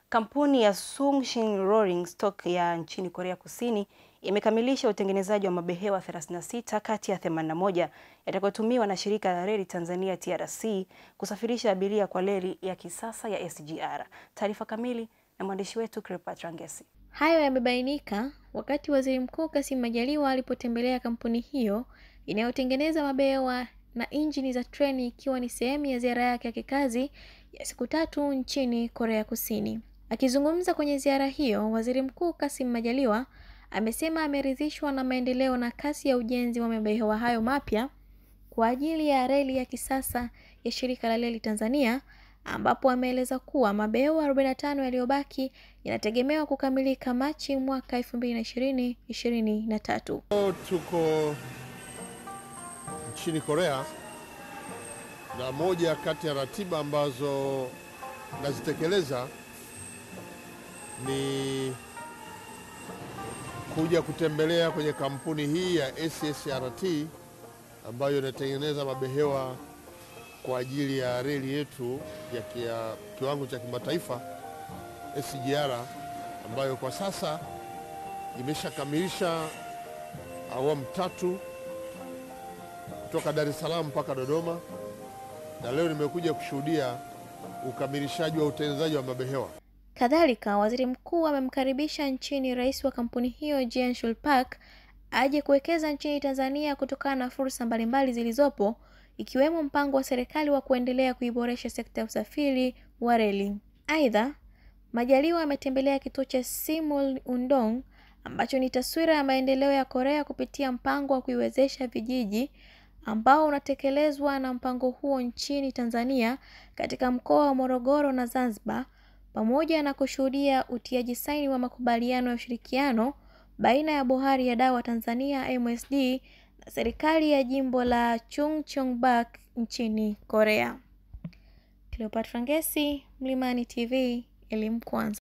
Kampuni ya Shin Rolling Stock ya nchini Korea Kusini imekamilisha utengenezaji wa mabehewa 36 kati ya 81 yatakayotumiwa na shirika la reli Tanzania TRC kusafirisha abiria kwa reli ya kisasa ya SGR. Taarifa kamili na mwandishi wetu Cleopatra Ngesi. Hayo yamebainika wakati Waziri Mkuu Kassim Majaliwa alipotembelea kampuni hiyo inayotengeneza mabehewa na injini za treni, ikiwa ni sehemu ya ziara yake ya kikazi ya siku 3 nchini Korea Kusini. Akizungumza kwenye ziara hiyo, Waziri Mkuu Kassim Majaliwa amesema ameridhishwa na maendeleo na kasi ya ujenzi wa mabehewa hayo mapya kwa ajili ya reli ya kisasa ya shirika la reli Tanzania, ambapo ameeleza kuwa mabehewa 45 yaliyobaki yanategemewa kukamilika Machi mwaka 2023. Tuko nchini Korea na moja kati ya ratiba ambazo nazitekeleza ni kuja kutembelea kwenye kampuni hii ya SSRT ambayo inatengeneza mabehewa kwa ajili ya reli yetu ya kiwango cha kimataifa SGR, ambayo kwa sasa imeshakamilisha awamu 3 kutoka Dar es Salaam mpaka Dodoma, na leo nimekuja kushuhudia ukamilishaji wa utengenezaji wa mabehewa. Kadhalika, Waziri Mkuu amemkaribisha nchini rais wa kampuni hiyo Shin Park aje kuwekeza nchini Tanzania kutokana na fursa mbalimbali zilizopo, ikiwemo mpango wa serikali wa kuendelea kuiboresha sekta ya usafiri wa reli. Aidha, Majaliwa ametembelea kituo cha Simul Undong ambacho ni taswira ya maendeleo ya Korea kupitia mpango wa kuiwezesha vijiji ambao unatekelezwa na mpango huo nchini Tanzania katika mkoa wa Morogoro na Zanzibar, pamoja na kushuhudia utiaji saini wa makubaliano ya ushirikiano baina ya Bohari ya Dawa Tanzania MSD na serikali ya jimbo la Chungcheongbuk nchini Korea. Cleopatra Ngesi, Mlimani TV, elimu kwanza.